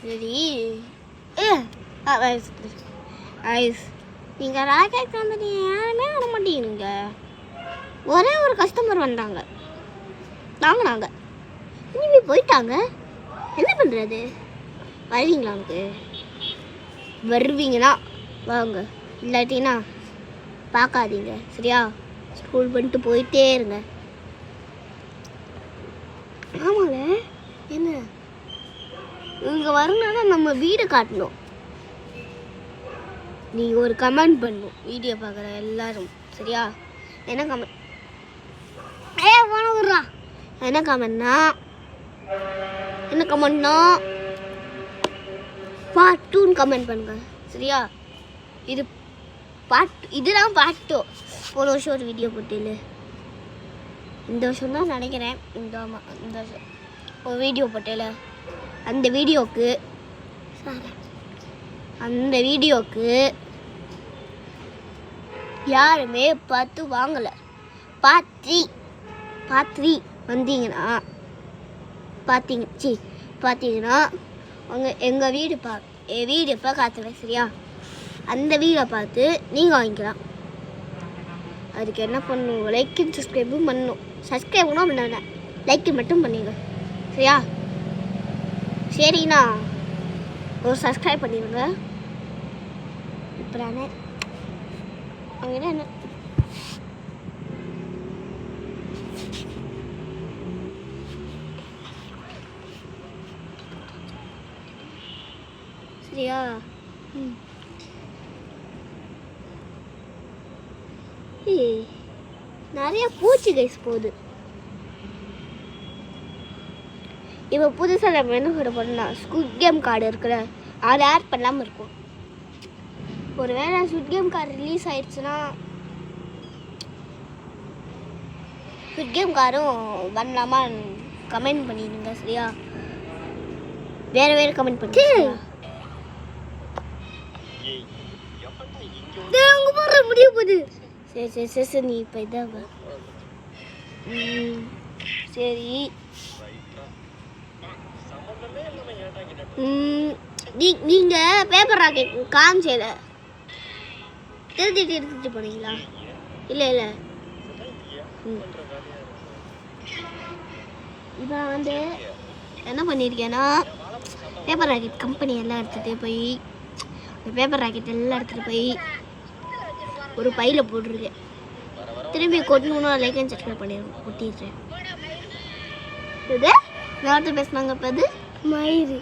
சரி ஐஸ் நீங்கள் ராக்கெட் வந்துட்டு யாருமே வர மாட்டேங்கிறீங்க. ஒரே ஒரு கஸ்டமர் வந்தாங்க, வாங்கினாங்க, இனிமே போயிட்டாங்க. என்ன பண்ணுறது? வருவீங்களா? எனக்கு வருவீங்கன்னா வாங்க, இல்லாட்டினா பார்க்காதீங்க. சரியா? ஸ்கூல் பண்ணிட்டு போயிட்டே இருங்க. ஆமாங்க, என்ன இங்கே வரணும்னா நம்ம வீடு காட்டணும். நீங்கள் ஒரு கமெண்ட் பண்ணணும் வீடியோ பார்க்குற எல்லாரும். சரியா? என்ன கமெண்ட்? விட்றா. என்ன கமெண்ட்னா பார்ட் 2ன்னு கமெண்ட் பண்ணுங்க. சரியா? இதுதான் பார்ட் 2. போன வருஷம் ஒரு வீடியோ போட்டில, இந்த வருஷம் தான் நினைக்கிறேன். இந்த வருஷம் ஒரு வீடியோ போட்டில, அந்த வீடியோக்கு யாருமே பார்த்து வாங்கலை. பார்ட் 3 வந்தீங்கன்னா பார்த்தீங்கன்னா எங்கள் வீடு காத்துறேன். சரியா? அந்த வீடியோ பார்த்து நீங்கள் வாங்கிக்கலாம். அதுக்கு என்ன பண்ணணும்? லைக்கும் சப்ஸ்கிரைபும் பண்ணணும். சப்ஸ்கிரைப் பண்ணணும் பண்ண லைக்கு மட்டும் பண்ணிடுங்க. சரியா? சரிண்ணா, ஒரு சப்ஸ்கிரைப் பண்ணிடுங்க. இப்போ நான் அவங்க என்ன சரியா? நிறைய பூச்சி கைஸ் போகுது. இப்போ புதுசாக நம்ம என்ன கூட பண்ணலாம், ஸ்குட் கேம் கார்டு இருக்குல்ல, அதை ஆட் பண்ணாமல் இருக்கும். ஒரு வேளை ஸ்குட் கேம் கார்டு ரிலீஸ் ஆயிடுச்சுன்னா ஸ்குட் கேம் கார்டும் பண்ணலாமா கமெண்ட் பண்ணிடுங்க. சரியா? வேறு கமெண்ட் பண்ணி முடிய போகுது. சரி நீ இப்போ இதாங்க. சரி, நீங்கள் பேப்பர் ராக்கெட் காமிச்சல எடுத்துட்டு போனீங்களா? இல்லை இப்போ வந்து என்ன பண்ணியிருக்கேன்னா, பேப்பர் ராக்கெட் கம்பெனி எல்லாம் எடுத்துகிட்டு போய் ஒரு பையில் போட்டிருக்கேன். திரும்பி கொட்டணுன்னா லைக் அண்ட் சப்ஸ்கிரைப் ஒட்டிடுறேன். இது யார்கிட்ட பேசுனாங்க? இப்போ அது மயிறு.